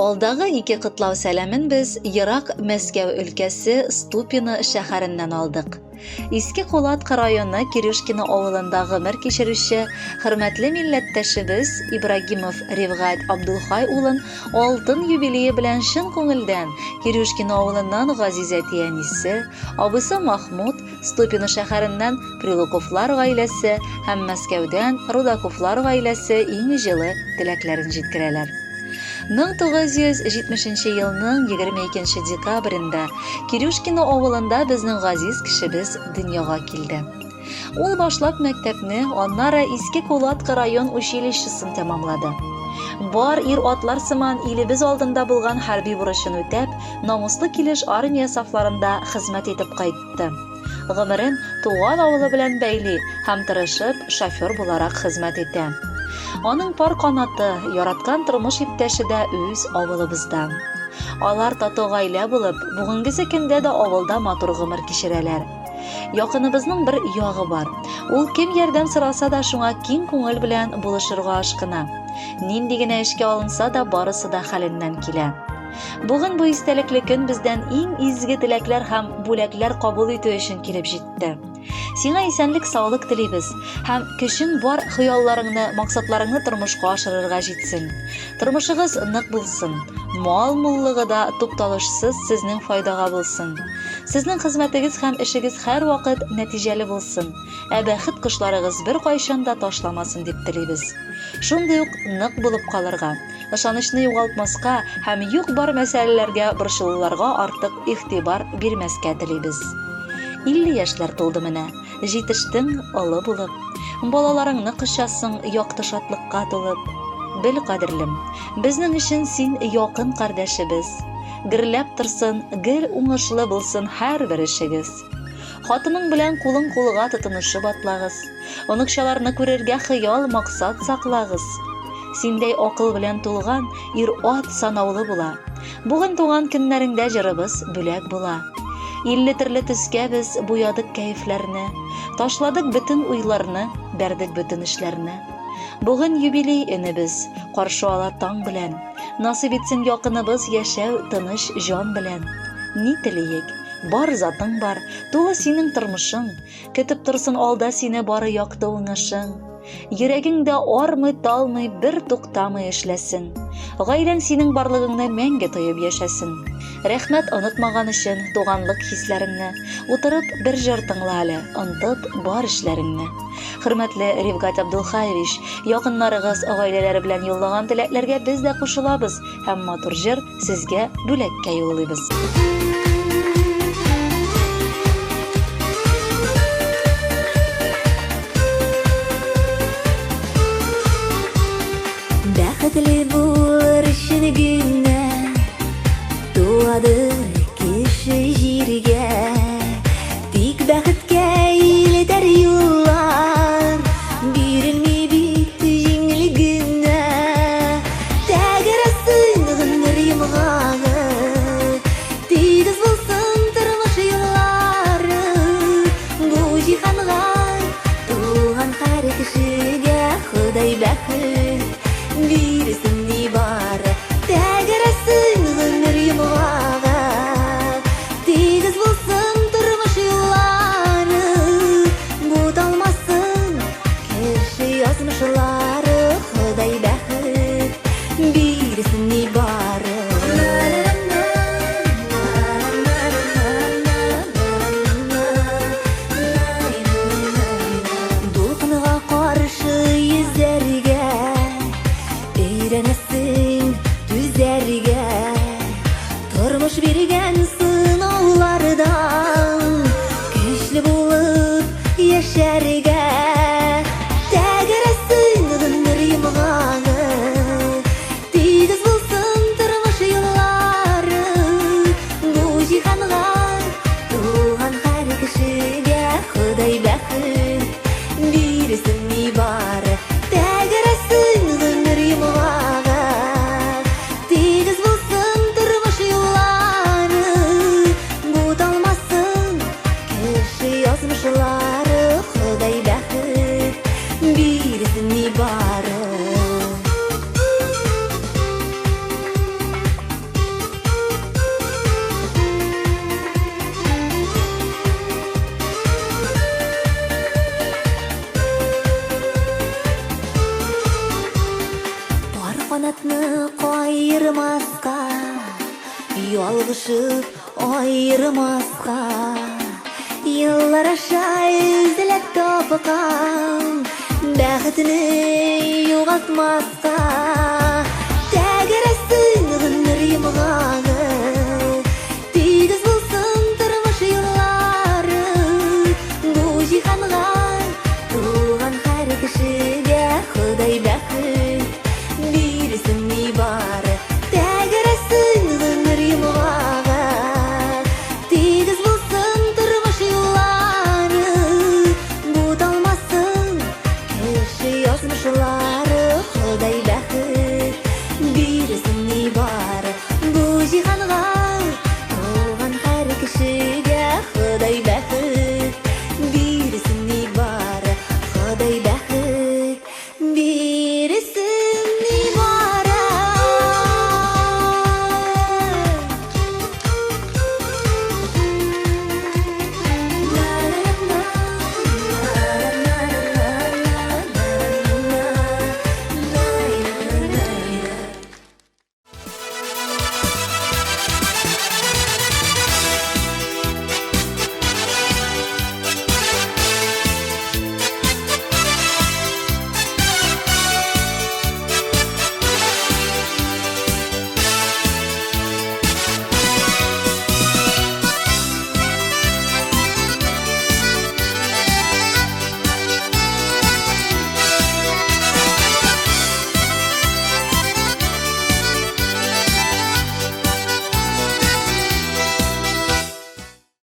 Алдагы ике кытлау сәламен без Ерак Мәскәү өлкәсе Ступино шәһәреннән алдык. Иске Кулатка районы Кирюшкино авылында гомер кичерүче хөрмәтле милләттәшебез Ибрагимов Ревгать Абдулхай улын алтын юбилее белән чын күңелдән Кирюшкино авылыннан Газизә тиянисе, абысы Махмуд, Ступино шәһәреннән Прилуковлар гаиләсе һәм Мәскәүдән Рудаковлар гаиләсе иң җылы теләкләрен җиткерәләр. 1970 елның 22 декабрендә Кирюшкино авылында безнең газиз кешебез дөньяга килде. Ул башлап мәктәпне, аннары Иске Кулатка район училищесын тәмамлады. Бар ир-атлар сыман илебез алдында булган хәрби бурычын үтәп, намуслы килеш армия сафларында хезмәт итеп кайтты. Гомерен туган авылы белән бәйли һәм тырышып шофер буларак хезмәт итә. Аның пар канаты, яраткан тормыш иптәше дә үз авылыбызда. Алар тату гаилә булып, бүгенгесе көндә дә авылда матур гомер кичерәләр. Якыныбызның бер ягы бар. Ул кем ярдәм сораса да шуңа киң күңел белән булышырга ашкына. Нинди генә эшкә алынса да барысы да хәленнән килә. Бүген бу истәлекле көн бездән иң изге теләкләр һәм бүләкләр кабул итү өчен килеп җитте. Сиңа исәнлек, саулык телибез һәм көчең бар хыялларыңны, максатларыңны тормышка ашырырга җитсен. Тормышыгыз нык булсын. Мал муллыгы да тукталышсыз сезнең файдага булсын. Сезнең хезмәтегез һәм эшегез һәр вакыт нәтиҗәле булсын. Бәхет кошларыгыз бер кайчан да ташламасын дип телибез. Шундый ук нык булып калырга, ышанычны югалтмаска һәм юк-бар мәсьәләләргә борчылуларга артык игътибар бирмәскә телибез. 50 яшьләр тулды менә. Җитештең олы булып, балаларыңны кышасың якты шатлыкка тулып. Бел, кадерлем, безнең өчен син якын кардәшебез. Гөрләп торсын, гел уңышлы булсын һәр бер эшегез. Хатының белән кулың кулга тотынышып атлагыз. Оныкчаларны күрергә хыял, максат саклагыз. Синдәй акыл белән тулган ир-ат санаулы була. Бүген туган көннәреңдә җырыбыз бүләк була. 50 төрле төскә без буядык кәефләрне, ташладык бөтен уйларны, бәрдек бөтен эшләрне. Бүген юбилей энебез, каршы ала таң белән. Насыйп итсен якыныбыз яшәү тыныч җан белән. Ни телиек? Бар затың бар, тулы синең тормышың, көтеп торсын алда сине бары якты уңышың. Йөрәгеңдә армый-талмый бер туктамый эшләсен. Гаиләң синең барлыгыңны мәңге тоеп яшәсен. Рәхмәт онытмаган өчен туганлык хисләреңне, утырып бер җыр тыңла әле, онытып бар эшләреңне. Хөрмәтле Ревгать Абдулхаевич, якыннарыгыз, гаиләләре белән юллаган теләкләргә без дә кушылабыз һәм матур җыр сезгә бүләккә юллыйбыз. Бәхетле булыр өчен генә туады кеше җиргә, тик бәхеткә илтәр юллар, бирелми бит җиңел генә. Тәгәрәсен гомер йомгагы, тигез булсын тормыш юллары. Бу җиһанга туган һәр кешегә Ходай бәхет бирсен ни бар. Тәгәрәсен гомер йомгагы, тигез булсын тормыш юллары. Буталмасын кеше язмышлары. Ходай бәхет бирсен ни бар. Дулкынга каршы йөзәргә, өйрәнәсең түзәргә, тормыш биргән сынаулардан көчле булып яшәргә. Тәгәрәсен гомер йомгагы, тигез булсын тормыш юллары. Бу җиһанга туган һәр кешегә Ходай бәхет бирсен ни бар. Тәгәрәсен гомер йомгагы, тигез булсын тормыш юллары. Буталмасын кеше язмышлары. Ходай бәхет бирсен ни бар. бақытны қайырмасқа, ялғышып айырмасқа, yıllar aşağı izlep topkan, бақытны yo'qotmasqa, тәгәрәсін гүннәр йомганы, тигез булсын тормыш юллары, бу җиһанга туган һәр кеше